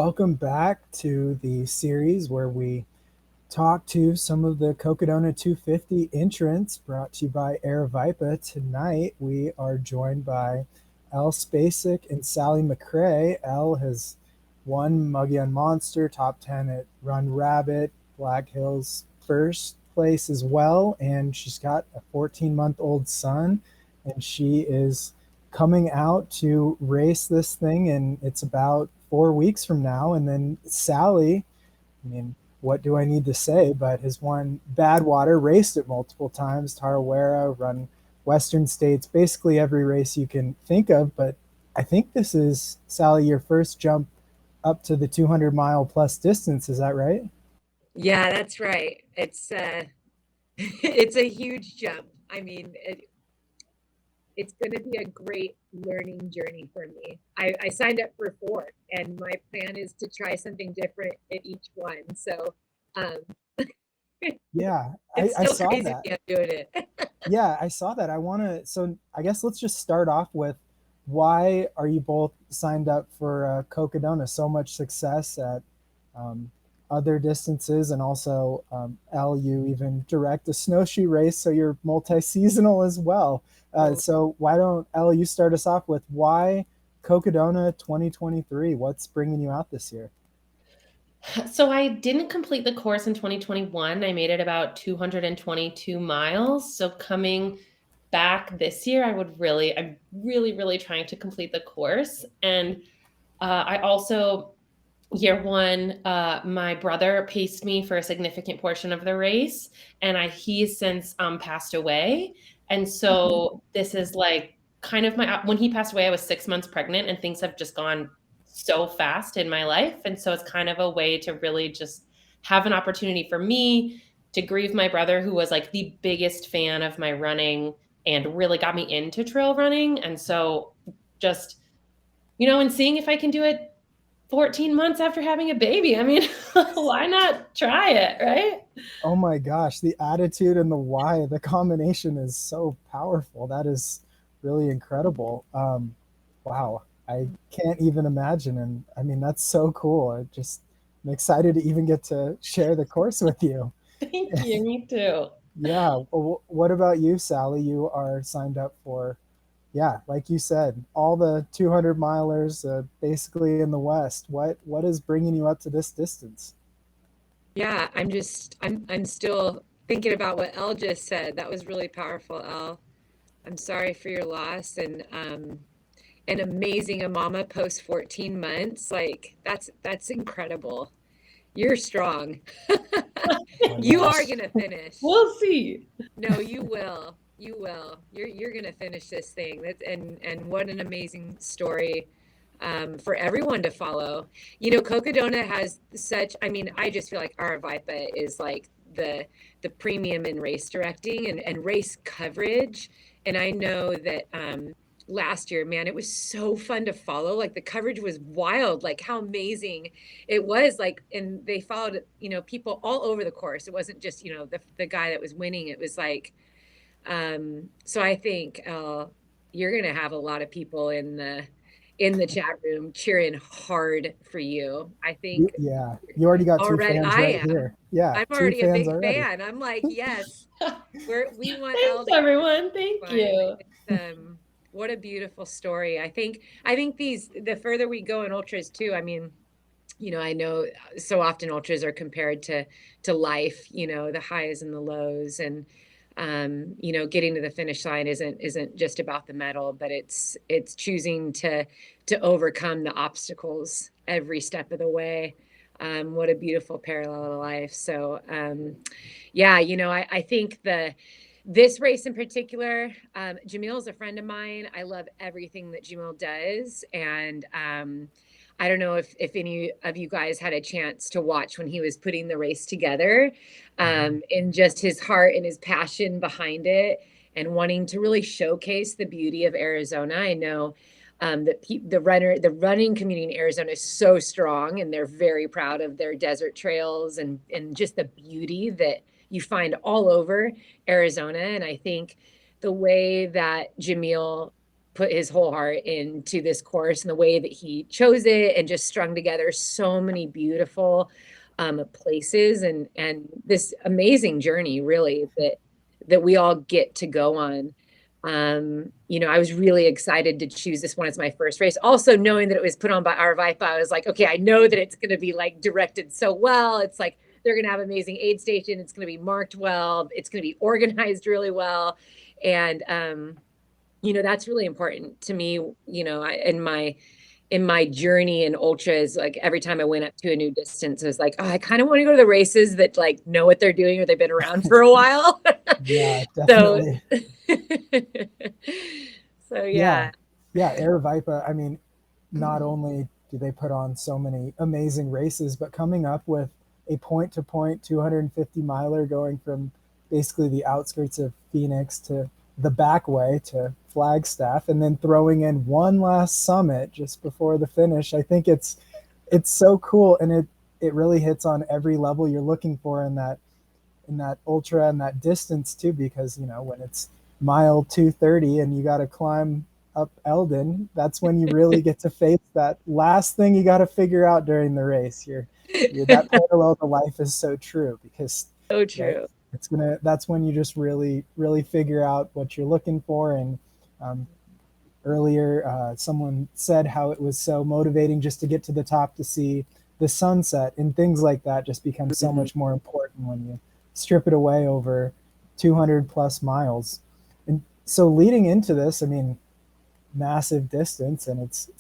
welcome back to the series where we talk to some of the Cocodona 250 entrants brought to you by Aravaipa. Tonight, we are joined by Elle Spacek and Sally McRae. Elle has won Muggy Monster, top 10 at Run Rabbit, Black Hills first place as well, and she's got a 14-month-old son, and she is coming out to race this thing, and it's about 4 weeks from now. And then Sally, I mean, what do I need to say, but has won Badwater, raced it multiple times, Tarawera, run Western States, basically every race you can think of. But I think this is, Sally, your first jump up to the 200-mile plus distance. Is that right? Yeah, that's right. It's it's a huge jump. I mean, it's going to be a great learning journey for me. I signed up for four, and my plan is to try something different at each one. So, um, Yeah, it's I still saw crazy that. I'm doing it. Yeah, I saw that. So I guess let's just start off with, why are you both signed up for Cocodona? So much success at um, other distances, and also Elle, you even direct a snowshoe race, so you're multi-seasonal as well. So why don't, Elle, you start us off with why Cocodona 2023? What's bringing you out this year? So I didn't complete the course in 2021. I made it about 222 miles. So coming back this year, I'm really trying to complete the course. And I also, year one, my brother paced me for a significant portion of the race, and he's since passed away. And so this is like kind of when he passed away, I was 6 months pregnant, and things have just gone so fast in my life. And so it's kind of a way to really just have an opportunity for me to grieve my brother, who was like the biggest fan of my running and really got me into trail running. And so just, and seeing if I can do it 14 months after having a baby. I mean, why not try it, right? Oh my gosh, the attitude and the why, the combination is so powerful. That is really incredible. Wow, I can't even imagine. And I mean, that's so cool. I'm excited to even get to share the course with you. Thank you. Me too. Yeah. Well, what about you, Sally? You are signed up for, yeah, like you said, all the 200 milers, basically in the West. What is bringing you up to this distance? Yeah, I'm still thinking about what Elle just said. That was really powerful, Elle. I'm sorry for your loss, and an amazing a mama post 14 months. Like that's incredible. You're strong. Oh my You are gosh. gonna finish. We'll see. No, you will. You will. You're gonna finish this thing. That's and what an amazing story for everyone to follow. Cocodona has such. I mean, I just feel like Aravaipa is like the premium in race directing and race coverage. And I know that last year, man, it was so fun to follow. Like the coverage was wild, like how amazing it was. Like, and they followed, people all over the course. It wasn't just, the guy that was winning. It was like, so I think you're gonna have a lot of people in the chat room cheering hard for you. I think Yeah, you already got two already fans I right am. here. Yeah, I'm two already a fans big already. fan. I'm like, yes, we want Elle Thanks, to get everyone. Thank fun. you. What a beautiful story. I think the further we go in ultras too, I mean, I know so often ultras are compared to life, the highs and the lows, and getting to the finish line isn't just about the medal, but it's choosing to overcome the obstacles every step of the way. What a beautiful parallel to life. So yeah, I think this race in particular, Jamil's a friend of mine. I love everything that Jamil does. And I don't know if any of you guys had a chance to watch when he was putting the race together, and just his heart and his passion behind it, and wanting to really showcase the beauty of Arizona. I know that the running community in Arizona is so strong, and they're very proud of their desert trails and just the beauty that you find all over Arizona. And I think the way that Jamil put his whole heart into this course and the way that he chose it, and just strung together so many beautiful places, and this amazing journey really that we all get to go on. You know, I was really excited to choose this one as my first race. Also knowing that it was put on by Aravaipa, I was like, okay, I know that it's going to be like directed so well. It's like, they're going to have amazing aid station. It's going to be marked well. It's going to be organized really well. And, you know, that's really important to me, you know, in my journey in ultras, like every time I went up to a new distance, I was like, oh, I kind of want to go to the races that like know what they're doing, or they've been around for a while. Yeah, definitely. So yeah. Aravaipa, I mean, not only do they put on so many amazing races, but coming up with a point-to-point 250 miler going from basically the outskirts of Phoenix to the back way to Flagstaff, and then throwing in one last summit just before the finish. I think it's so cool, and it really hits on every level you're looking for in that ultra and that distance too, because you know, when it's mile 230 and you got to climb up Eldon, that's when you really get to face that last thing you got to figure out during the race. You're that parallel to life is so true, because so true. That's when you just really figure out what you're looking for. And earlier someone said how it was so motivating just to get to the top to see the sunset, and things like that just become so much more important when you strip it away over 200 plus miles. And so leading into this, I mean, massive distance, and it's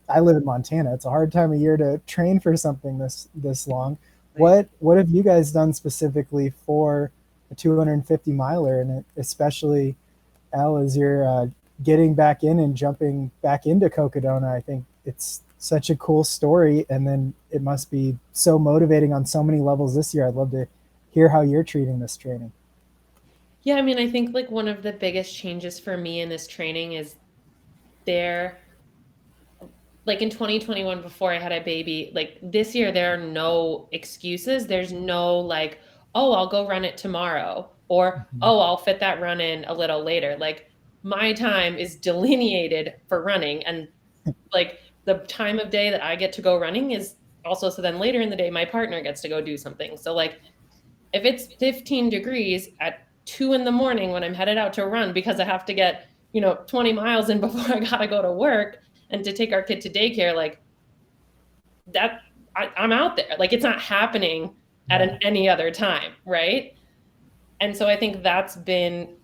I live in Montana, it's a hard time of year to train for something this long. What have you guys done specifically for a 250 miler, and especially Elle, as you're getting back in and jumping back into Cocodona? I think it's such a cool story, and then it must be so motivating on so many levels this year. I'd love to hear how you're treating this training. Yeah, I mean, I think like one of the biggest changes for me in this training is like in 2021, before I had a baby, like this year, there are no excuses. There's no like, oh, I'll go run it tomorrow, or, oh, I'll fit that run in a little later. Like my time is delineated for running, and like the time of day that I get to go running is also, so then later in the day, my partner gets to go do something. So like if it's 15 degrees at 2 a.m. when I'm headed out to run because I have to get, 20 miles in before I got to go to work and to take our kid to daycare, like that, I'm out there. Like it's not happening at any other time. Right. And so I think that's been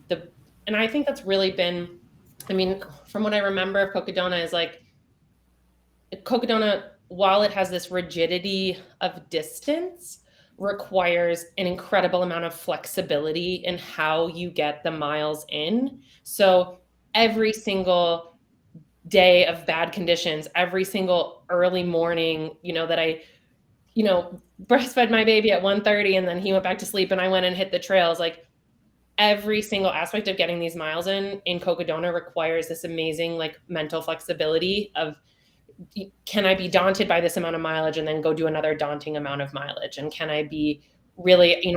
and I think that's really been, I mean, from what I remember of Cocodona is like, Cocodona, while it has this rigidity of distance, requires an incredible amount of flexibility in how you get the miles in. So every single day of bad conditions, every single early morning, that I, breastfed my baby at 1:30 and then he went back to sleep and I went and hit the trails. Like every single aspect of getting these miles in Cocodona requires this amazing like mental flexibility of, can I be daunted by this amount of mileage and then go do another daunting amount of mileage? And can I be really,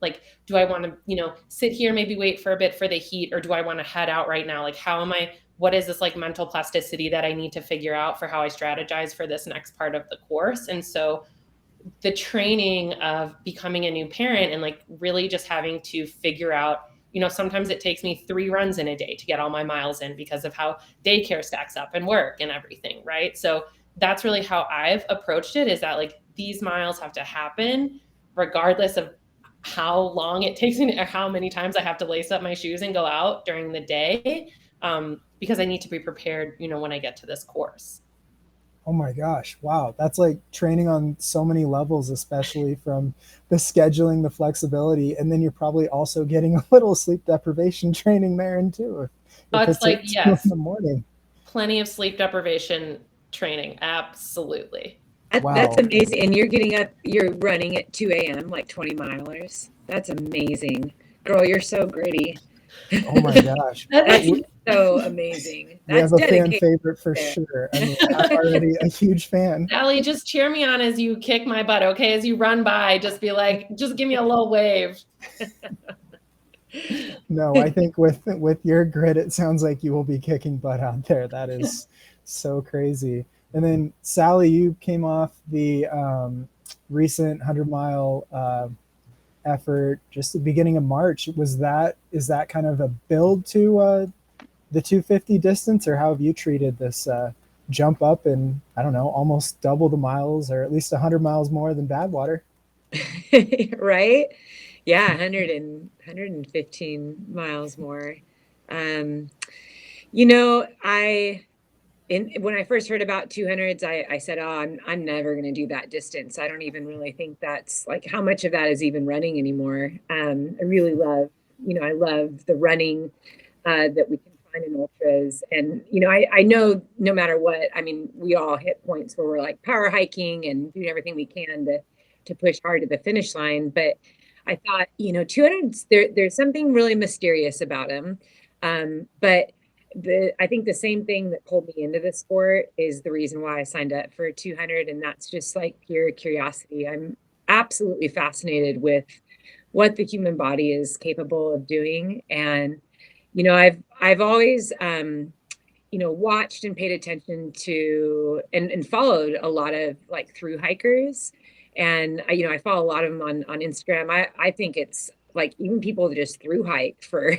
like, do I want to, sit here, maybe wait for a bit for the heat, or do I want to head out right now? Like, what is this like mental plasticity that I need to figure out for how I strategize for this next part of the course? And so the training of becoming a new parent and like really just having to figure out, sometimes it takes me 3 runs in a day to get all my miles in because of how daycare stacks up and work and everything. Right. So that's really how I've approached it, is that like these miles have to happen regardless of how long it takes me or how many times I have to lace up my shoes and go out during the day. Because I need to be prepared, when I get to this course. Oh my gosh. Wow. That's like training on so many levels, especially from the scheduling, the flexibility, and then you're probably also getting a little sleep deprivation training there and too. It's like, yes, in the morning. Plenty of sleep deprivation training. Absolutely. Wow. That's amazing. And you're running at 2 a.m., like 20 milers. That's amazing. Girl, you're so gritty. Oh my gosh. That's so amazing. That's a fan favorite for sure. I mean, I'm already a huge fan. Allie, just cheer me on as you kick my butt, okay? As you run by, just be like, just give me a little wave. No, I think with your grit, it sounds like you will be kicking butt out there. That is so crazy. And then Sally, you came off the recent 100-mile effort just the beginning of March. Is that kind of a build to the 250 distance, or how have you treated this jump up and I don't know, almost double the miles, or at least 100 miles more than Badwater? Right? Yeah, 115 miles more. Um, when I first heard about 200s, I said, "Oh, I'm never going to do that distance. I don't even really think that's like how much of that is even running anymore." I really love, I love the running that we can find in ultras, and I know no matter what, I mean, we all hit points where we're like power hiking and doing everything we can to push hard to the finish line, but I thought, 200s, there's something really mysterious about them. But I think the same thing that pulled me into the sport is the reason why I signed up for 200, and that's just like pure curiosity. I'm absolutely fascinated with what the human body is capable of doing, and I've always watched and paid attention to and followed a lot of like through hikers, and I follow a lot of them on Instagram. I think it's like even people that just through hike for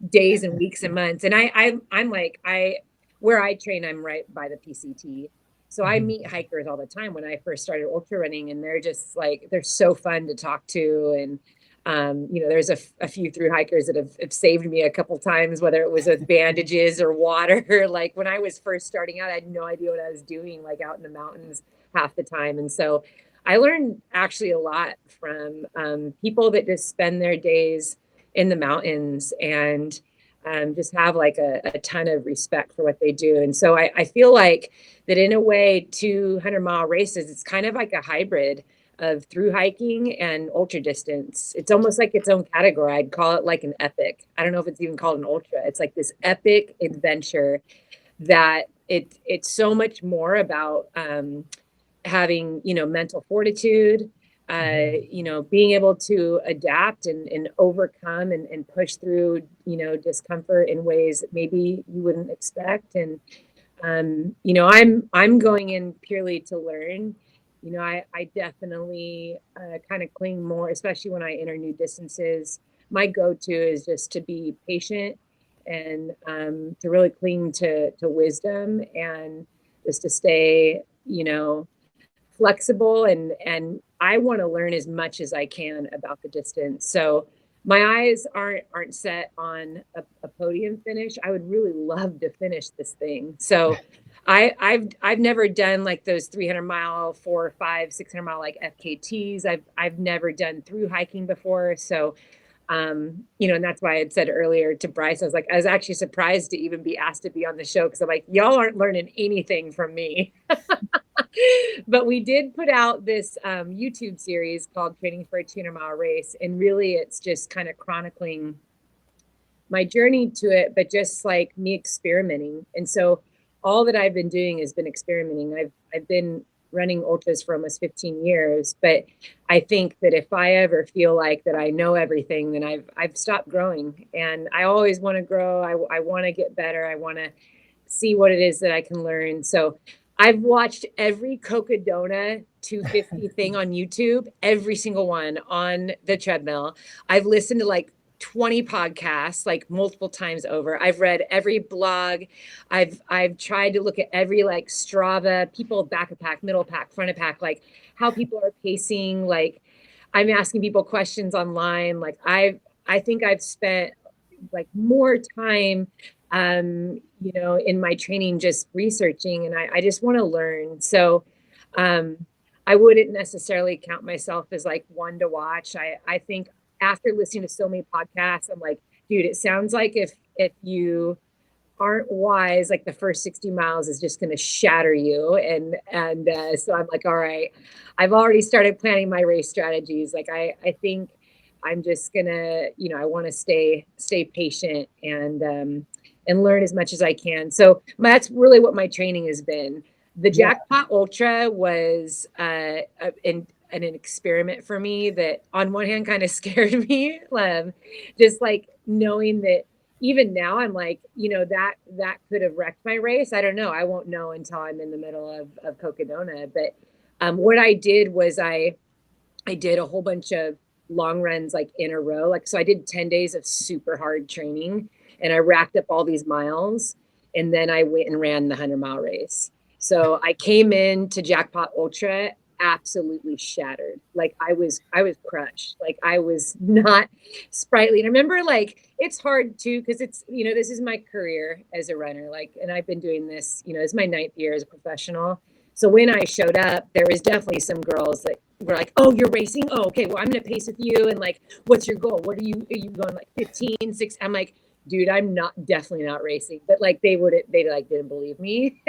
days and weeks and months. And I'm like, where I train, I'm right by the PCT. So I meet hikers all the time when I first started ultra running, and they're just like, they're so fun to talk to. And, there's a few through hikers that have saved me a couple times, whether it was with bandages or water. Like when I was first starting out, I had no idea what I was doing, like out in the mountains half the time. And so I learned actually a lot from people that just spend their days in the mountains and just have like a ton of respect for what they do. And so I feel like that in a way, 200-mile races, it's kind of like a hybrid of through hiking and ultra distance. It's almost like its own category. I'd call it like an epic. I don't know if it's even called an ultra. It's like this epic adventure that it's so much more about having, mental fortitude, being able to adapt and overcome and push through, discomfort in ways that maybe you wouldn't expect. And, I'm going in purely to learn. I definitely kind of cling more, especially when I enter new distances. My go-to is just to be patient and to really cling to wisdom and just to stay, flexible, and I want to learn as much as I can about the distance. So my eyes aren't set on a podium finish. I would really love to finish this thing. So I've never done like those 300-mile, 4, 5, 600-mile like FKTs. I've never done through hiking before. So and that's why I had said earlier to Bryce, I was actually surprised to even be asked to be on the show, because I'm like, y'all aren't learning anything from me. But we did put out this YouTube series called Training for a 200-mile race. And really, it's just kind of chronicling my journey to it, but just like me experimenting. And so all that I've been doing has been experimenting. I've been running ultras for almost 15 years, but I think that if I ever feel like that I know everything, then I've stopped growing. And I always want to grow. I want to get better. I want to see what it is that I can learn. So I've watched every Cocodona 250 thing on YouTube, every single one on the treadmill. I've listened to like 20 podcasts, like multiple times over. I've read every blog. I've tried to look at every like Strava, people back of pack, middle pack, front of pack, like how people are pacing. Like I'm asking people questions online. Like I think I've spent like more time in my training just researching, and I just want to learn. So I wouldn't necessarily count myself as like one to watch. I think after listening to so many podcasts, I'm like, dude, it sounds like if you aren't wise, like the first 60 miles is just going to shatter you. And so I'm like, all right, I've already started planning my race strategies. Like I think I'm just gonna, I want to stay patient and learn as much as I can. So that's really what my training has been. The Jackpot Ultra was an experiment for me that on one hand kind of scared me, just like knowing that even now I'm like, that could have wrecked my race. I don't know. I won't know until I'm in the middle of Cocodona. But what I did was I did a whole bunch of long runs like in a row. Like, so I did 10 days of super hard training and I racked up all these miles. And then I went and ran the 100-mile race. So I came in to Jackpot Ultra absolutely shattered. Like I was crushed. Like I was not sprightly. And I remember like, it's hard too, because it's, this is my career as a runner. Like, and I've been doing this, it's my 9th year as a professional. So when I showed up, there was definitely some girls that were like, oh, you're racing? Oh, okay. Well, I'm going to pace with you. And like, what's your goal? Are you going like 15, 6? I'm like, dude, I'm definitely not racing. But like, they like didn't believe me.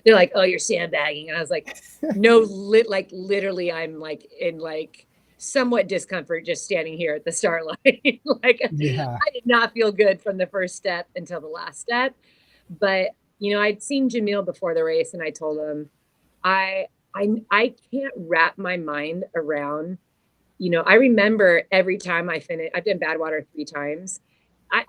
They're like, oh, you're sandbagging. And I was like, no, literally I'm like in like somewhat discomfort just standing here at the start line. Like Yeah. I did not feel good from the first step until the last step. But, I'd seen Jamil before the race and I told him, I can't wrap my mind around, I remember every time I finish, I've done Badwater 3 times.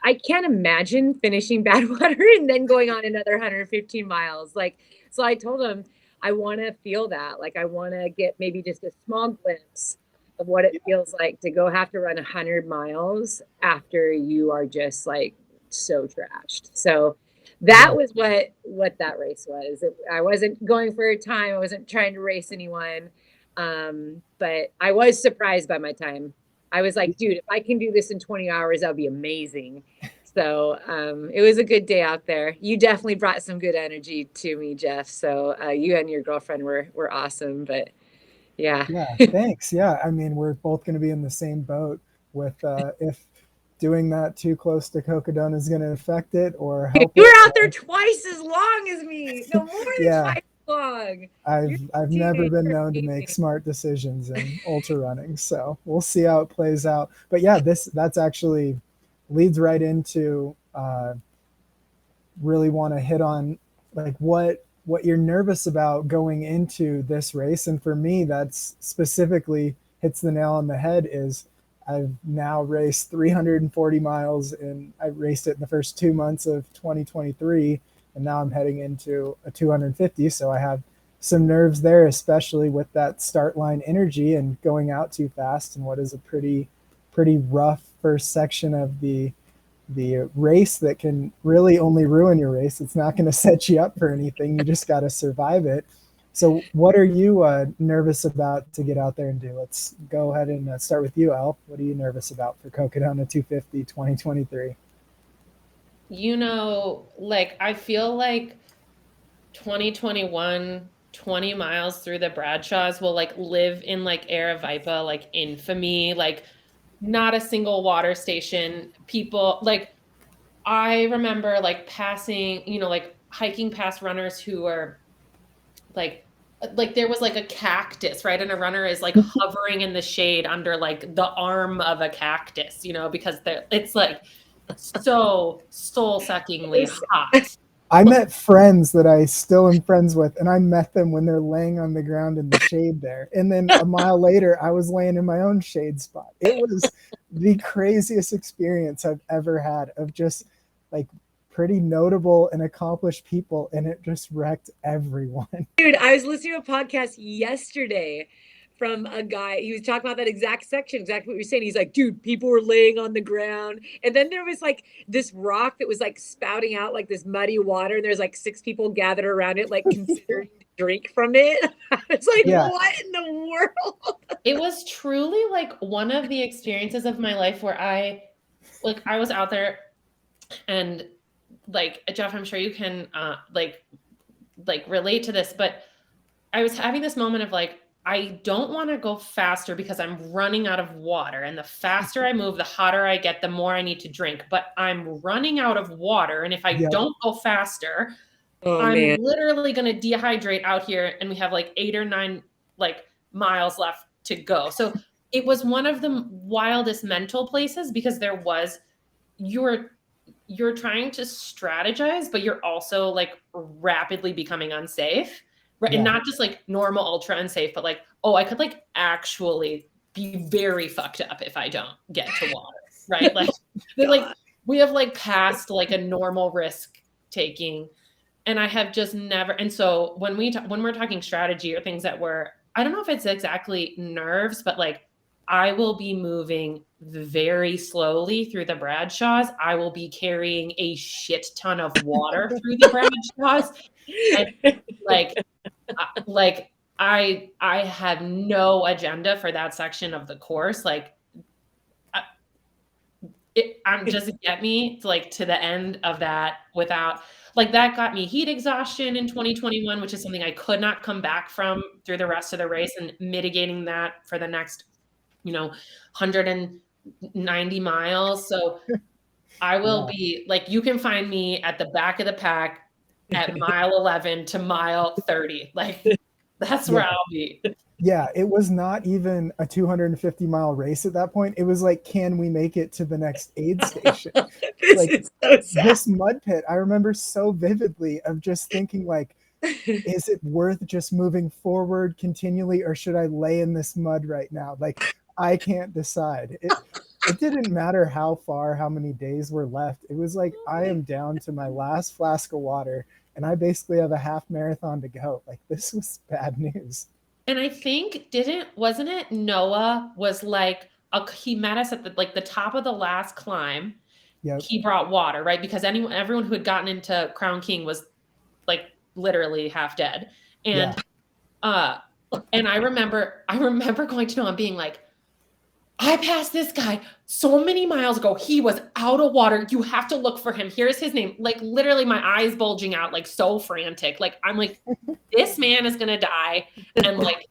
I can't imagine finishing Badwater and then going on another 115 miles. Like, so I told him, I want to feel that. Like, I want to get maybe just a small glimpse of what it feels like to have to run 100 miles after you are just like so trashed. So that was what that race was. I wasn't going for a time. I wasn't trying to race anyone. But I was surprised by my time. I was like, dude, if I can do this in 20 hours, that'll be amazing. So it was a good day out there. You definitely brought some good energy to me, Jeff. So you and your girlfriend were awesome. But yeah. Yeah, thanks. Yeah, I mean, we're both going to be in the same boat with if doing that too close to Cocodona is going to affect it or help You it. were out there twice as long as me. No, more than Yeah, twice as long. I've never been known to make smart decisions in ultra running, so we'll see how it plays out. But yeah, that's actually leads right into really want to hit on like what you're nervous about going into this race. And for me, that's specifically hits the nail on the head is I've now raced 340 miles and I raced it in the first 2 months of 2023. And now I'm heading into a 250. So I have some nerves there, especially with that start line energy and going out too fast and what is a pretty rough first section of the race that can really only ruin your race. It's not going to set you up for anything. You just got to survive it. So what are you nervous about to get out there and do? Let's go ahead and start with you, Elle. What are you nervous about for Cocodona 250 2023? Like I feel like 2021, 20 miles through the Bradshaws will like live in like Aravaipa, like infamy, like not a single water station. People like I remember like passing, like hiking past runners who are like there was like a cactus, right? And a runner is like hovering in the shade under like the arm of a cactus, because it's like so soul-suckingly hot. I met friends that I still am friends with, and I met them when they're laying on the ground in the shade there. And then a mile later, I was laying in my own shade spot. It was the craziest experience I've ever had of just like pretty notable and accomplished people, and it just wrecked everyone. Dude, I was listening to a podcast yesterday from a guy. He was talking about that exact section, exactly what you're saying. He's like, dude, people were laying on the ground. And then there was like this rock that was like spouting out like this muddy water. And there's like 6 people gathered around it, like considering to drink from it. It's like, what in the world? It was truly like one of the experiences of my life where I was out there and like, Jeff, I'm sure you can like relate to this, but I was having this moment of like, I don't want to go faster because I'm running out of water. And the faster I move, the hotter I get, the more I need to drink. But I'm running out of water. And if I don't go faster, I'm literally going to dehydrate out here. And we have like 8 or 9 like miles left to go. So it was one of the wildest mental places because there was, you're trying to strategize, but you're also like rapidly becoming unsafe. Right. Yeah. And not just like normal ultra unsafe, but like, oh, I could like actually be very fucked up if I don't get to water. Right. Like, like we have like passed like a normal risk taking, and I have just never. And so when we're talking strategy or things that I don't know if it's exactly nerves, but like I will be moving very slowly through the Bradshaws. I will be carrying a shit ton of water through the Bradshaws, and like I have no agenda for that section of the course. Like I'm just get me to like to the end of that without like that got me heat exhaustion in 2021, which is something I could not come back from through the rest of the race, and mitigating that for the next, 190 miles. So I will be like, you can find me at the back of the pack at mile 11 to mile 30. Like that's where I'll be. Yeah, it was not even a 250-mile race at that point. It was like, can we make it to the next aid station? Is so sad. This mud pit, I remember so vividly of just thinking like, is it worth just moving forward continually, or should I lay in this mud right now? Like, I can't decide. It didn't matter how many days were left. It was like, I am down to my last flask of water, and I basically have a half marathon to go. Like, this was bad news. And I think wasn't it Noah was like he met us at the top of the last climb. Yep. He brought water, right? Because everyone who had gotten into Crown King was like literally half dead. And and I remember going to Noah and being like, I passed this guy so many miles ago. He was out of water. You have to look for him. Here's his name. Like literally my eyes bulging out, like so frantic. Like I'm like, this man is going to die. And like,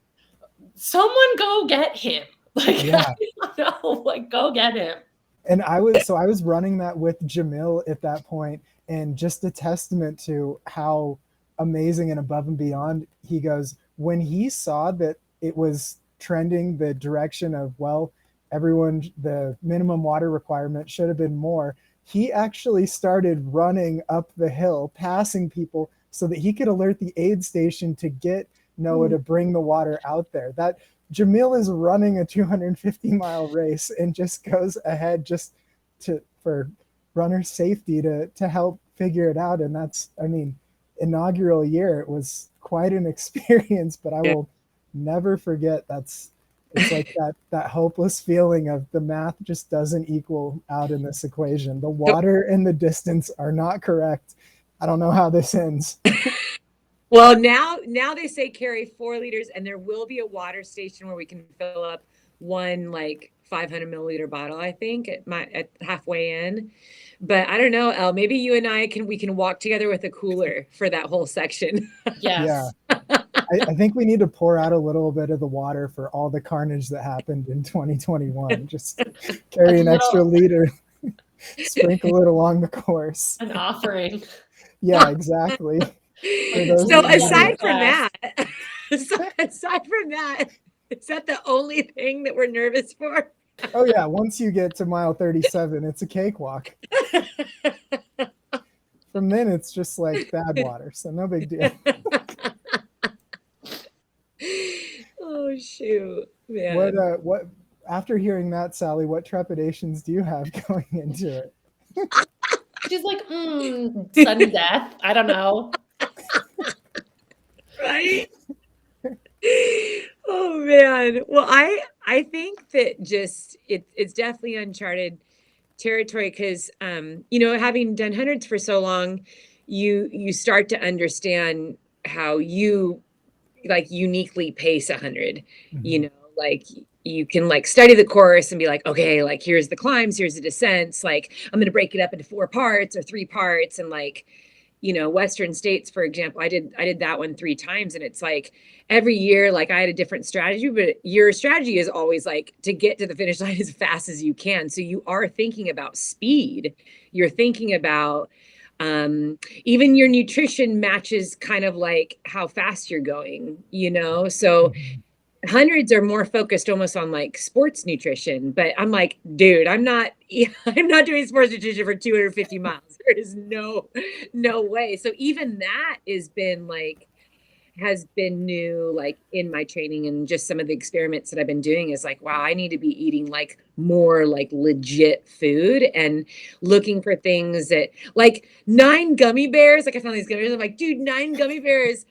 someone go get him. Like, I don't know, like go get him. And I was running that with Jamil at that point, and just a testament to how amazing and above and beyond he goes when he saw that it was trending the direction of, well, everyone, the minimum water requirement should have been more. He actually started running up the hill, passing people so that he could alert the aid station to get Noah to bring the water out there. That Jamil is running a 250-mile race and just goes ahead just for runner safety to help figure it out. And that's, I mean, inaugural year, it was quite an experience, but I will never forget. It's like that hopeless feeling of the math just doesn't equal out in this equation. The water and the distance are not correct. I don't know how this ends. Well, now they say carry 4 liters, and there will be a water station where we can fill up one like 500 milliliter bottle, I think, at halfway in. But I don't know, Elle, maybe you and we can walk together with a cooler for that whole section. Yes. Yeah. I think we need to pour out a little bit of the water for all the carnage that happened in 2021. Just carry an extra liter, sprinkle it along the course. An offering. Yeah, exactly. So aside from that, is that the only thing that we're nervous for? Oh yeah, once you get to mile 37, it's a cakewalk. From then it's just like bad water, so no big deal. Oh shoot, man. What after hearing that, Sally, what trepidations do you have going into it? She's like, sudden death. I don't know. Right? Oh man. Well, I think that just it's definitely uncharted territory because having done hundreds for so long, you start to understand how you like uniquely pace 100. Mm-hmm. Like you can like study the course and be like, okay, like here's the climbs, here's the descents, like I'm going to break it up into 4 parts or 3 parts. And like, Western States, for example, I did that one 3 times, and it's like every year, like I had a different strategy, but your strategy is always like to get to the finish line as fast as you can. So you are thinking about speed. You're thinking about, even your nutrition matches kind of like how fast you're going, so hundreds are more focused almost on like sports nutrition, but I'm like, dude, I'm not doing sports nutrition for 250 miles. There is no way. So even that has been like, has been new, like in my training and just some of the experiments that I've been doing is like, wow, I need to be eating like more like legit food and looking for things that like 9 gummy bears. Like I found these gummy bears. I'm like, dude, 9 gummy bears.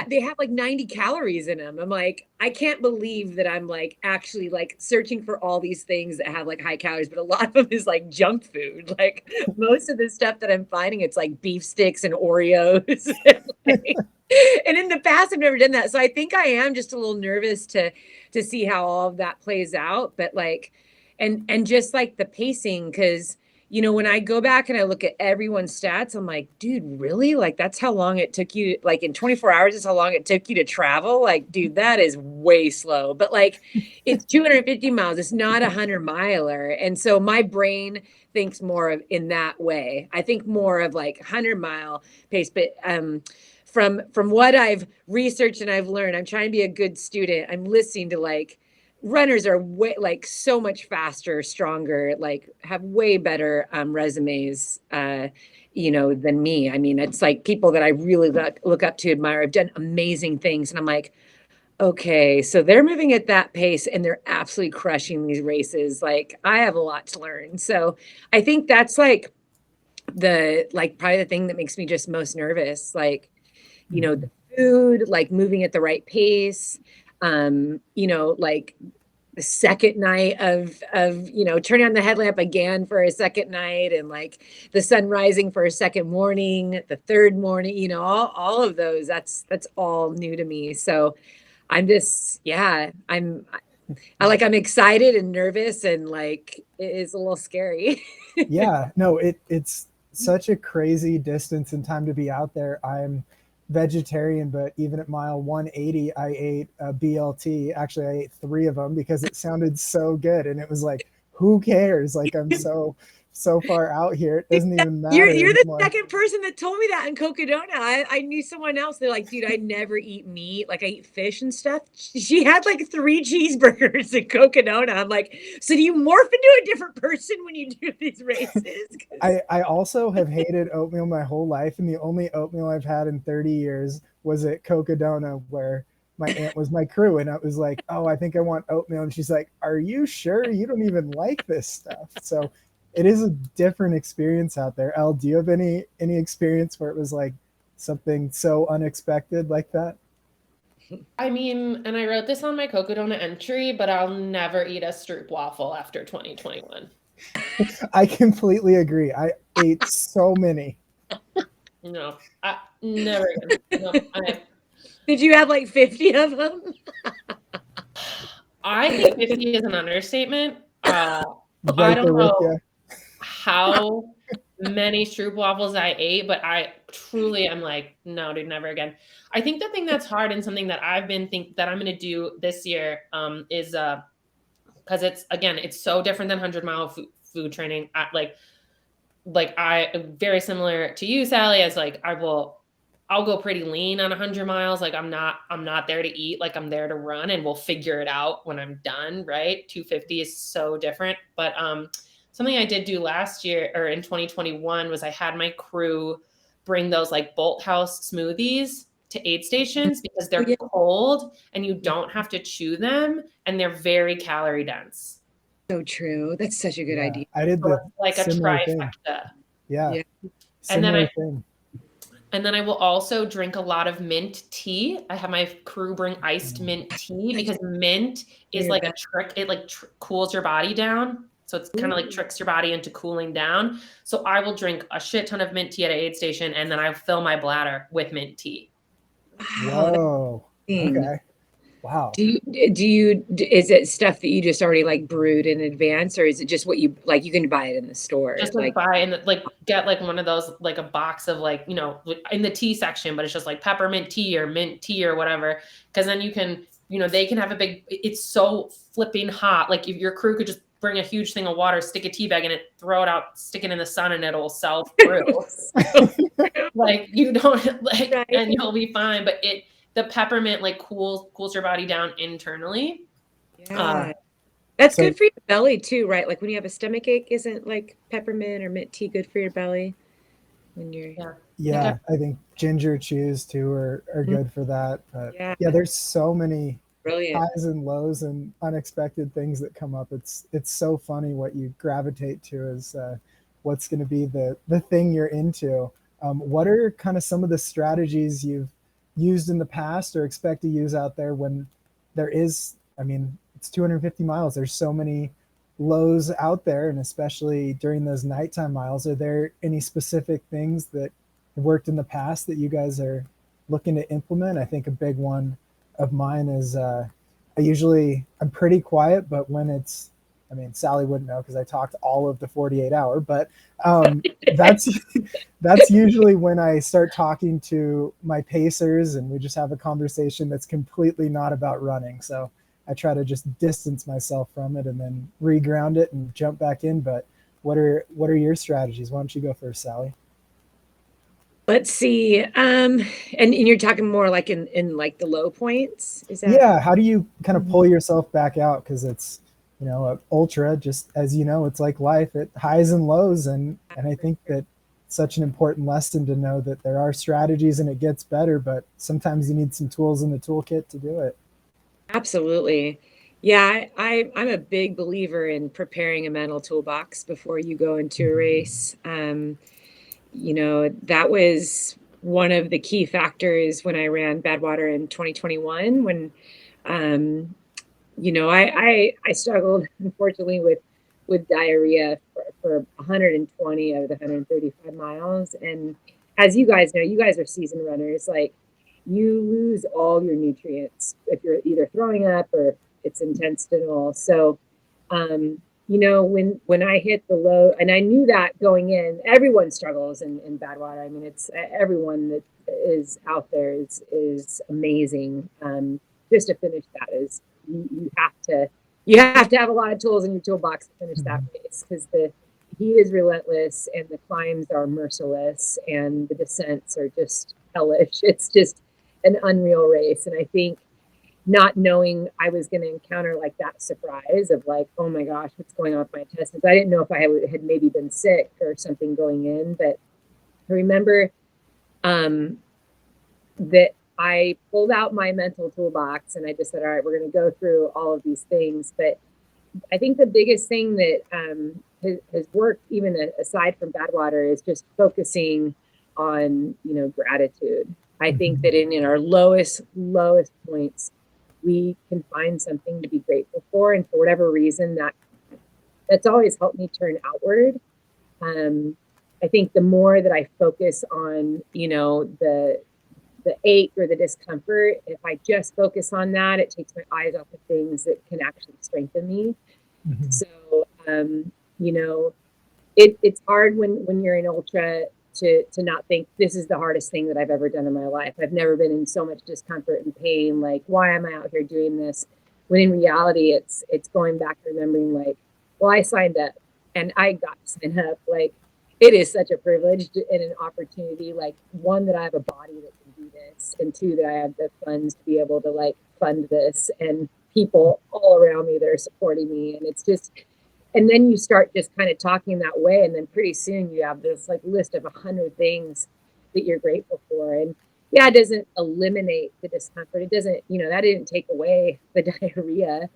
They have like 90 calories in them. I'm like, I can't believe that I'm like actually like searching for all these things that have like high calories, but a lot of them is like junk food. Like most of the stuff that I'm finding, it's like beef sticks and Oreos. And in the past, I've never done that. So I think I am just a little nervous to see how all of that plays out. But like, and just like the pacing, because when I go back and I look at everyone's stats, I'm like, dude, really? Like that's how long it took you, like in 24 hours is how long it took you to travel. Like, dude, that is way slow. But like it's 250 miles. It's not 100-miler. And so my brain thinks more of in that way. I think more of like 100-mile pace, but from what I've researched and I've learned, I'm trying to be a good student. I'm listening to like runners are way like so much faster, stronger, like have way better resumes than me. I mean, it's like people that I really look up to, admire, have done amazing things. And I'm like, okay, so they're moving at that pace and they're absolutely crushing these races. Like I have a lot to learn. So I think that's like probably the thing that makes me just most nervous. Like, the food, like moving at the right pace, like the second night of turning on the headlamp again for a second night and like the sun rising for a second morning, the third morning, all of those, that's all new to me. So I'm just, yeah, I'm excited and nervous and like it is a little scary. Yeah, no, it's such a crazy distance and time to be out there. I'm vegetarian, but even at mile 180, I ate a BLT. Actually, I ate 3 of them because it sounded so good. And it was like, who cares? Like I'm so far out here. It doesn't even matter You're the anymore. second person that told me that in Cocodona. I knew someone else. They're like, dude, I never eat meat. Like I eat fish and stuff. She had like 3 cheeseburgers in Cocodona. I'm like, so do you morph into a different person when you do these races? I also have hated oatmeal my whole life, and the only oatmeal I've had in 30 years was at Cocodona, where my aunt was my crew, and I was like, oh, I think I want oatmeal. And she's like, are you sure? You don't even like this stuff. So it is a different experience out there. Elle, do you have any experience where it was like something so unexpected like that? I mean, and I wrote this on my Cocodona entry, but I'll never eat a stroop waffle after 2021. I completely agree. I ate so many. No, never again. No, Did you have like 50 of them? I think 50 is an understatement. Right I don't there with know you. how many stroop waffles I ate, but I truly am like, no, dude, never again. I think the thing that's hard and something that I've been that I'm going to do this year is because it's so different than 100-mile food training. I very similar to you, Sally, as like I'll go pretty lean on 100 miles. Like I'm not there to eat, like I'm there to run, and we'll figure it out when I'm done. Right. 250 is so different. But something I did do last year or in 2021 was I had my crew bring those like Bolt House smoothies to aid stations because they're cold and you don't have to chew them and they're very calorie dense. So true. That's such a good idea. I did So the it's like a similar thing. trifecta. Yeah. And thing. And then I will also drink a lot of mint tea. I have my crew bring iced mint tea because mint is like a trick. It like cools your body down. So it's kind of like tricks your body into cooling down. So I will drink a shit ton of mint tea at an aid station and then I fill my bladder with mint tea. Wow. Okay. Wow. Is it stuff that you just already like brewed in advance, or is it just what you like? You can buy it in the store. Just like buy and like get like one of those, like a box of like, in the tea section, but it's just like peppermint tea or mint tea or whatever. Cause then you can, they can have it's so flipping hot. Like if your crew could just bring a huge thing of water, stick a tea bag in it, throw it out, stick it in the sun and it'll self brew. Like you don't like, right. And you'll be fine. But the peppermint like cools your body down internally. Yeah. That's good for your belly too, right? Like when you have a stomach ache, isn't like peppermint or mint tea good for your belly? when you're. Yeah, I think ginger chews too are good for that. But yeah, there's so many Brilliant. highs and lows and unexpected things that come up. It's so funny what you gravitate to is what's going to be the thing you're into. What are kind of some of the strategies you've used in the past or expect to use out there when there is, I mean, it's 250 miles. There's so many lows out there, and especially during those nighttime miles. Are there any specific things that have worked in the past that you guys are looking to implement? I think a big one of mine is I'm pretty quiet, but when it's, I mean, Sally wouldn't know because I talked all of the 48 hour, but that's that's usually when I start talking to my pacers and we just have a conversation that's completely not about running. So I try to just distance myself from it and then reground it and jump back in. But what are your strategies? Why don't you go first, Sally? Let's see. And you're talking more like in like the low points, is that? Yeah. How do you kind of pull yourself back out? Because it's, you know, ultra, just as you know, it's like life, it highs and lows. And I think that such an important lesson to know that there are strategies and it gets better, but sometimes you need some tools in the toolkit to do it. Absolutely. Yeah, I'm a big believer in preparing a mental toolbox before you go into a race. You know, that was one of the key factors when I ran Badwater in 2021 when you know, I struggled unfortunately with diarrhea for 120 out of the 135 miles. And as you guys know, you guys are seasoned runners, like you lose all your nutrients if you're either throwing up or it's intestinal. So you know, when I hit the low, and I knew that going in, everyone struggles in Badwater. I mean, it's everyone that is out there is amazing. Just to finish that is you have to have a lot of tools in your toolbox to finish that race because the heat is relentless and the climbs are merciless and the descents are just hellish. It's just an unreal race, and I think not knowing I was going to encounter like that surprise of like, oh my gosh, what's going on with my intestines? I didn't know if I had maybe been sick or something going in, but I remember that I pulled out my mental toolbox and I just said, all right, we're going to go through all of these things. But I think the biggest thing that has worked, even aside from Badwater, is just focusing on, you know, gratitude. I think that in our lowest points, we can find something to be grateful for. And for whatever reason, that's always helped me turn outward. I think the more that I focus on, you know, the ache or the discomfort, if I just focus on that, it takes my eyes off of things that can actually strengthen me. So, you know, it's hard when you're in ultra to not think this is the hardest thing that I've ever done in my life. I've never been in so much discomfort and pain. Like, why am I out here doing this? When in reality, it's going back and remembering like, well, I signed up and I got to sign up. Like, it is such a privilege and an opportunity. Like, one, that I have a body that can do this, and two, that I have the funds to be able to like fund this and people all around me that are supporting me. And it's just, and then you start just kind of talking that way, and then pretty soon you have this like list of 100 things that you're grateful for. And yeah, it doesn't eliminate the discomfort. It doesn't, you know, that didn't take away the diarrhea,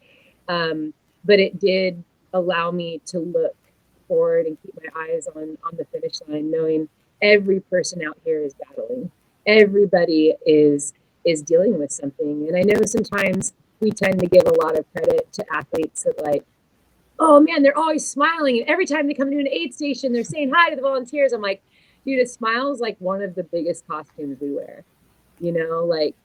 but it did allow me to look forward and keep my eyes on the finish line, knowing every person out here is battling. Everybody is dealing with something. And I know sometimes we tend to give a lot of credit to athletes that like, oh man, they're always smiling. And every time they come to an aid station, they're saying hi to the volunteers. I'm like, dude, a smile is like one of the biggest costumes we wear. You know, like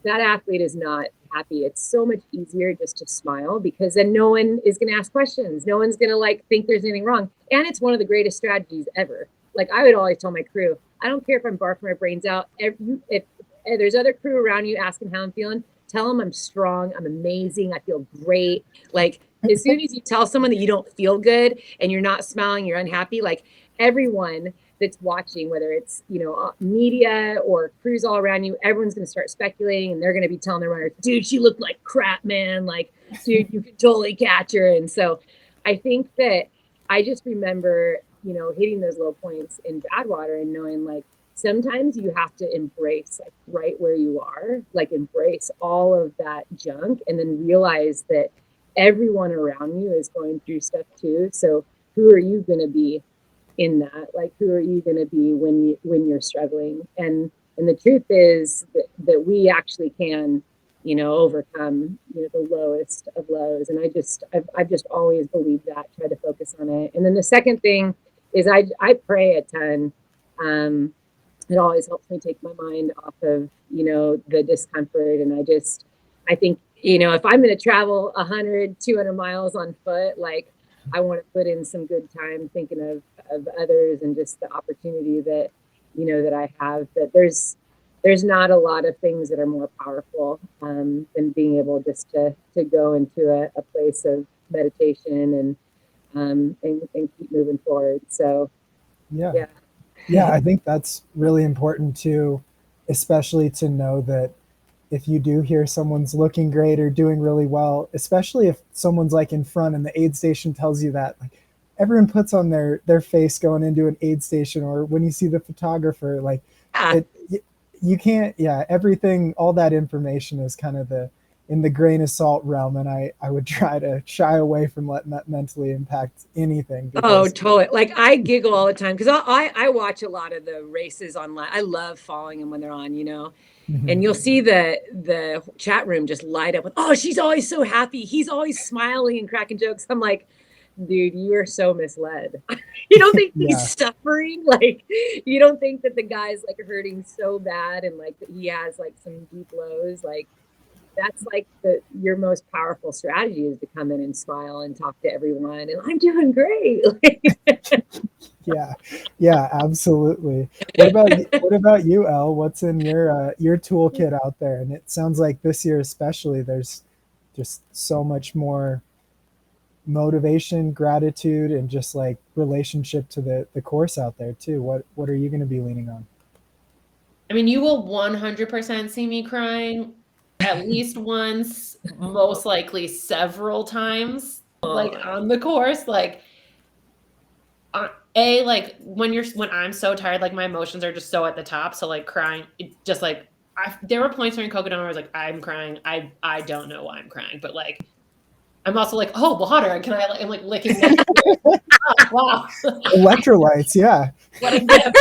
that athlete is not happy. It's so much easier just to smile because then no one is going to ask questions. No one's going to like think there's anything wrong. And it's one of the greatest strategies ever. Like I would always tell my crew, I don't care if I'm barfing my brains out. If there's other crew around you asking how I'm feeling, tell them I'm strong. I'm amazing. I feel great. Like as soon as you tell someone that you don't feel good and you're not smiling, you're unhappy, like everyone that's watching, whether it's, you know, media or crews all around you, everyone's going to start speculating and they're going to be telling their runners, dude, she looked like crap, man. Like, dude, you could totally catch her. And so I think that I just remember you know, hitting those low points in bad water and knowing like sometimes you have to embrace like right where you are, like embrace all of that junk and then realize that everyone around you is going through stuff too. So who are you going to be in that? Like, who are you going to be when you're struggling? And the truth is that we actually can, you know, overcome, you know, the lowest of lows. And I've just always believed that, try to focus on it. And then the second thing is I pray a ton. It always helps me take my mind off of, you know, the discomfort. And I think, you know, if I'm going to travel 100, 200 miles on foot, like I want to put in some good time thinking of others and just the opportunity that, you know, that I have, that there's not a lot of things that are more powerful than being able just to go into a place of meditation and keep moving forward. So, Yeah. Yeah, I think that's really important too, especially to know that if you do hear someone's looking great or doing really well, especially if someone's like in front and the aid station tells you that, like everyone puts on their face going into an aid station, or when you see the photographer, like it you can't, yeah, everything, all that information is kind of in the grain of salt realm, and I would try to shy away from letting that mentally impact anything. Oh, totally. Like I giggle all the time because I watch a lot of the races online. I love following them when they're on, you know. And you'll see the chat room just light up with, oh, she's always so happy. He's always smiling and cracking jokes. I'm like, dude, you are so misled. You don't think he's suffering? Like, you don't think that the guy's like hurting so bad and like that he has like some deep lows? Like, that's like your most powerful strategy is to come in and smile and talk to everyone. And I'm doing great. Yeah, absolutely. What about you, Elle? What's in your toolkit out there? And it sounds like this year especially, there's just so much more motivation, gratitude, and just like relationship to the course out there too. What are you going to be leaning on? I mean, you will 100% see me crying at least once, most likely several times, like on the course. Like, like when I'm so tired, like my emotions are just so at the top. So like crying, it just like there were points during Cocodona where I was like, I'm crying. I don't know why I'm crying, but like I'm also like, oh, water. I'm like licking my oh, wow. Electrolytes, yeah. What a gift.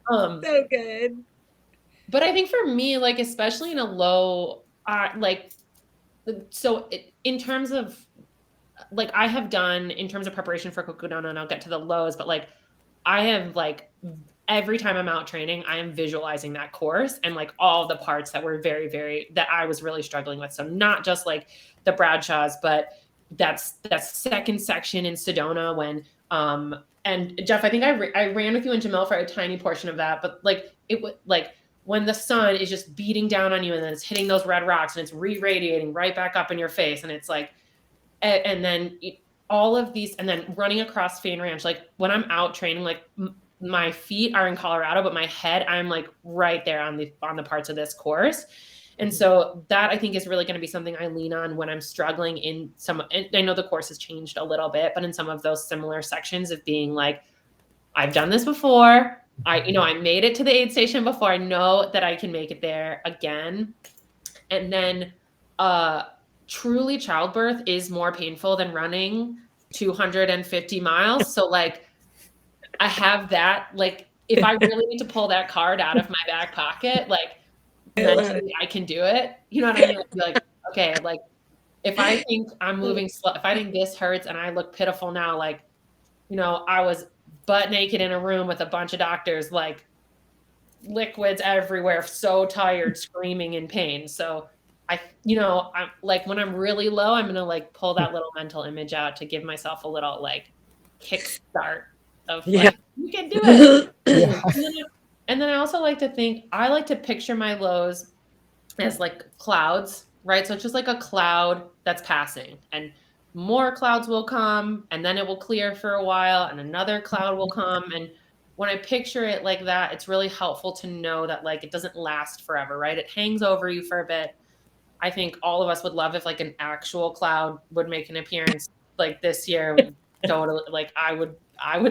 So good. But I think for me, like especially in a low, like, so in terms of like I have done in terms of preparation for Cocodona, and I'll get to the lows, but like I have like every time I'm out training, I am visualizing that course and like all the parts that were very, very, that I was really struggling with. So not just like the Bradshaws, but that's that second section in Sedona when, and Jeff, I think I ran with you and Jamel for a tiny portion of that, but like it would like when the sun is just beating down on you and then it's hitting those red rocks and it's re-radiating right back up in your face. And it's like, and then all of these, and then running across Fan Ranch, like when I'm out training, like my feet are in Colorado, but my head, I'm like right there on the parts of this course. And so that I think is really going to be something I lean on when I'm struggling in some, and I know the course has changed a little bit, but in some of those similar sections of being like, I've done this before. I made it to the aid station before. I know that I can make it there again. And then, truly childbirth is more painful than running 250 miles. So like I have that, like if I really need to pull that card out of my back pocket, like mentally I can do it. You know what I mean? Like, okay, like if I think I'm moving slow, if I think this hurts and I look pitiful now, like, I was butt naked in a room with a bunch of doctors, like liquids everywhere, so tired, screaming in pain. So I'm like, when I'm really low, I'm going to like pull that little mental image out to give myself a little like kickstart of like, you can do it. Yeah. And then I also like to think, I like to picture my lows as like clouds, right? So it's just like a cloud that's passing and more clouds will come and then it will clear for a while and another cloud will come. And when I picture it like that, it's really helpful to know that like it doesn't last forever, right? It hangs over you for a bit. I think all of us would love if like an actual cloud would make an appearance like this year totally, like I would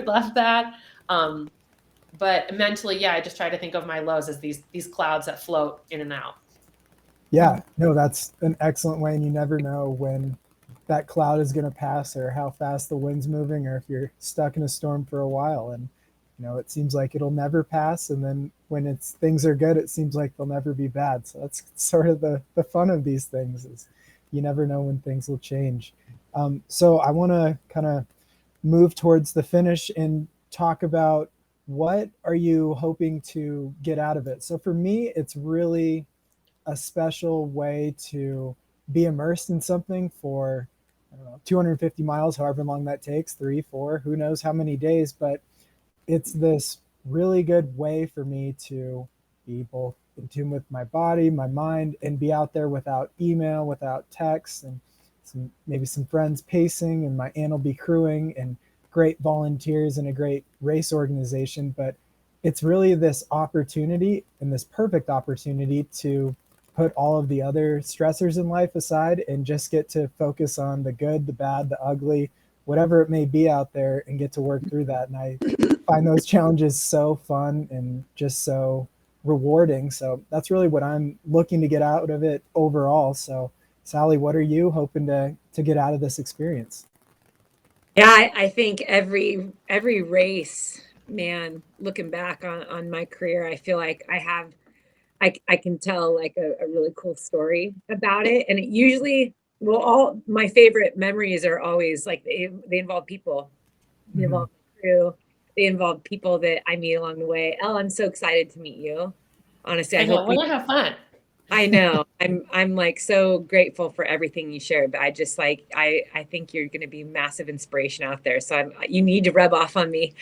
love that. But mentally, yeah, I just try to think of my lows as these clouds that float in and out. Yeah, no, that's an excellent way. And you never know when that cloud is going to pass or how fast the wind's moving or if you're stuck in a storm for a while. And, it seems like it'll never pass. And then when things are good, it seems like they'll never be bad. So that's sort of the fun of these things is you never know when things will change. So I want to kind of move towards the finish and talk about what are you hoping to get out of it. So for me, it's really a special way to be immersed in something for, I don't know, 250 miles, however long that takes, 3, 4, who knows how many days. But it's this really good way for me to be both in tune with my body, my mind, and be out there without email, without text, and maybe some friends pacing, and my aunt will be crewing, and great volunteers and a great race organization. But it's really this opportunity and this perfect opportunity to put all of the other stressors in life aside and just get to focus on the good, the bad, the ugly, whatever it may be out there, and get to work through that. And I find those challenges so fun and just so rewarding. So that's really what I'm looking to get out of it overall. So Sally, what are you hoping to get out of this experience? Yeah, I think every race, man, looking back on my career, I feel like I can tell like a really cool story about it. And it usually, well, all my favorite memories are always like they involve people, they Mm-hmm. involve crew, they involve people that I meet along the way. Elle, I'm so excited to meet you. Honestly, I I know, hope we're gonna have fun. I know. I'm like so grateful for everything you shared, but I just like I think you're going to be massive inspiration out there. So you need to rub off on me.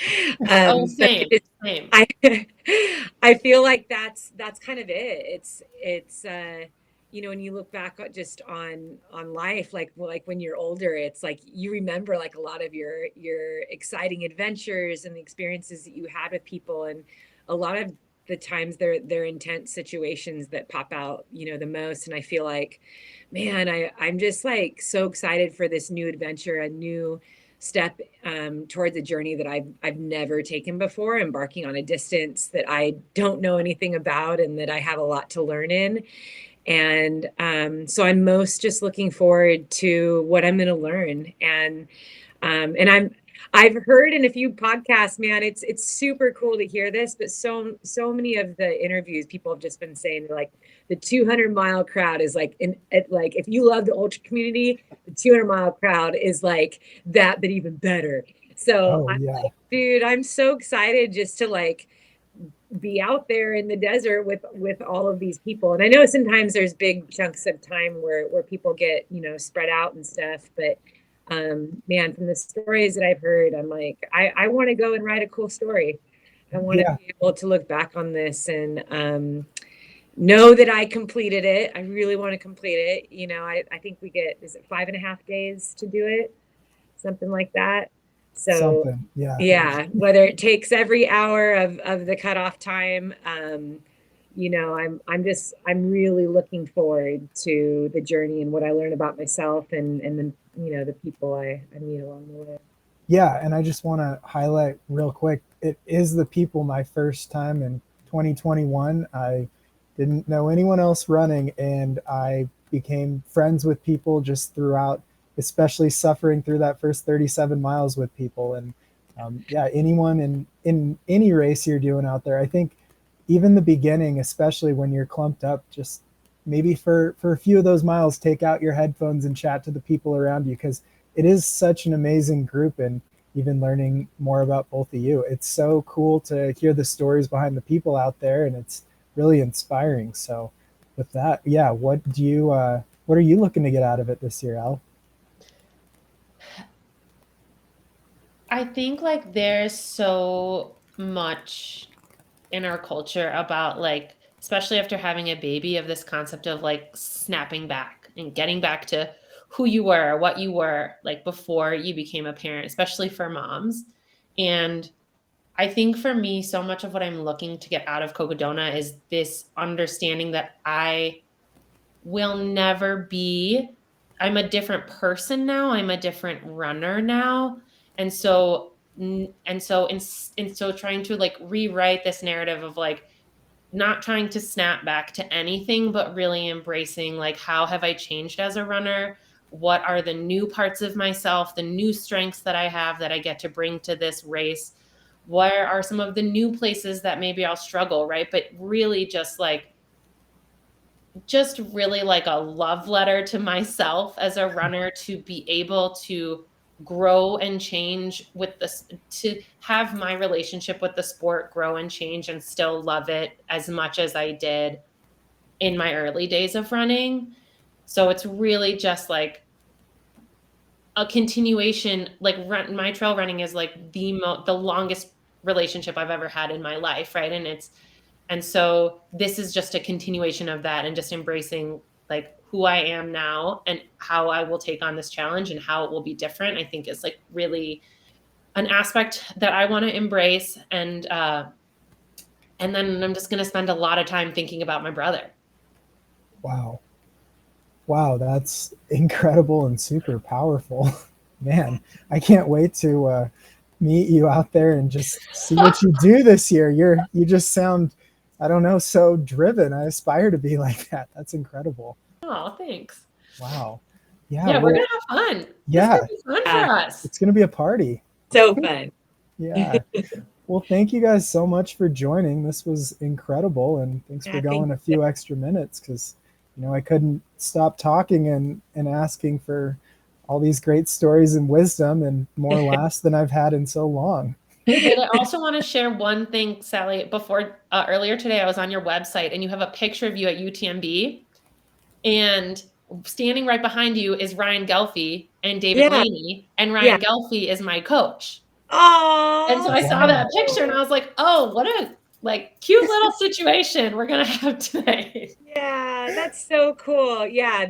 Oh, But same, same. I I feel like that's kind of it. It's when you look back just on life, like when you're older, it's like you remember like a lot of your exciting adventures and the experiences that you had with people, and a lot of the times they're intense situations that pop out, the most. And I feel like, man, I'm just like so excited for this new adventure, a new step towards a journey that I've never taken before, embarking on a distance that I don't know anything about and that I have a lot to learn in. And so I'm most just looking forward to what I'm going to learn. And I've heard in a few podcasts, man, it's super cool to hear this, but so many of the interviews, people have just been saying like the 200-mile crowd is like like if you love the ultra community, the 200-mile crowd is like that, but even better. So Oh I'm yeah. like, dude, I'm so excited just to like be out there in the desert with all of these people. And I know sometimes there's big chunks of time where people get, spread out and stuff, but man, from the stories that I've heard, I'm like, I want to go and write a cool story. I want to Yeah. be able to look back on this and know that I completed it. I really want to complete it. I think we get, is it 5.5 days to do it? Something like that. So Something. Yeah. yeah, whether it takes every hour of the cutoff time, I'm really looking forward to the journey and what I learn about myself and then, the people I meet along the way. Yeah, and I just want to highlight real quick, it is the people my first time in 2021. I didn't know anyone else running, and I became friends with people just throughout, especially suffering through that first 37 miles with people. And yeah, anyone in any race you're doing out there, I think even the beginning, especially when you're clumped up, just maybe for a few of those miles, take out your headphones and chat to the people around you, because it is such an amazing group. And even learning more about both of you, it's so cool to hear the stories behind the people out there, and it's really inspiring. So with that, yeah, what are you looking to get out of it this year, Al? I think like there's so much in our culture about like, especially after having a baby, of this concept of like snapping back and getting back to who you were, what you were like before you became a parent, especially for moms. And I think for me, so much of what I'm looking to get out of Cocodona is this understanding that I will never be, I'm a different person now. I'm a different runner now. And so trying to like rewrite this narrative of like not trying to snap back to anything, but really embracing like, how have I changed as a runner? What are the new parts of myself, the new strengths that I have that I get to bring to this race? Where are some of the new places that maybe I'll struggle, right? But really just really like a love letter to myself as a runner, to be able to grow and change with this, to have my relationship with the sport grow and change and still love it as much as I did in my early days of running. So it's really just like a continuation. Like my trail running is like the longest relationship I've ever had in my life, right? And so this is just a continuation of that, and just embracing like who I am now and how I will take on this challenge and how it will be different, I think is like really an aspect that I want to embrace. And then I'm just going to spend a lot of time thinking about my brother. Wow. Wow, that's incredible and super powerful. Man, I can't wait to meet you out there and just see what you do this year. You just sound, I don't know, so driven. I aspire to be like that. That's incredible. Oh, thanks. Wow. Yeah, we're gonna have fun. Yeah, it's gonna be fun for us. It's gonna be a party. So fun. Yeah. Well, thank you guys so much for joining. This was incredible, and thanks for going a few extra minutes, because I couldn't stop talking and asking for all these great stories and wisdom, and more laughs than I've had in so long. But I also want to share one thing, Sally. Before earlier today, I was on your website, and you have a picture of you at UTMB, and standing right behind you is Ryan Gelfie and David Laney, and Ryan Gelfie is my coach. Oh, and so I saw that picture, and I was like, oh, what a like cute little situation we're gonna have today. Yeah, that's so cool. Yeah,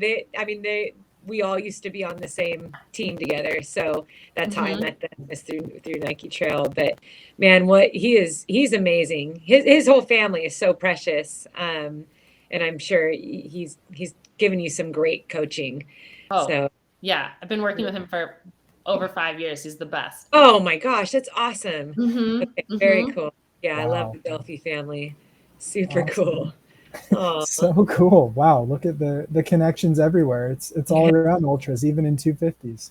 we all used to be on the same team together, so that's how I met them, is through Nike Trail. But man, he's amazing. His whole family is so precious, and I'm sure he's given you some great coaching. Oh, so yeah, I've been working with him for over 5 years. He's the best. Oh my gosh, that's awesome. Okay, very cool. Yeah, wow. I love the Delphi family. Super cool. Oh. So cool. Wow, look at the connections everywhere. It's all around ultras, even in 250s.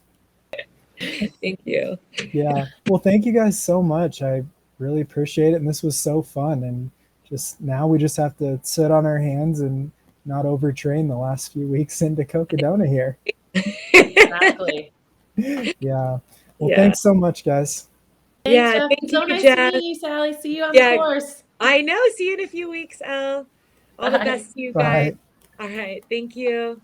Thank you. Yeah. Well, thank you guys so much. I really appreciate it, and this was so fun. And just now we just have to sit on our hands and not overtrain the last few weeks into Cocodona here. Exactly. Yeah. Well, thanks so much, guys. Thanks, Jeff. Thank you, nice to meet you, Sally. See you on the course. I know. See you in a few weeks, Elle. All the best to you guys. All right. Thank you.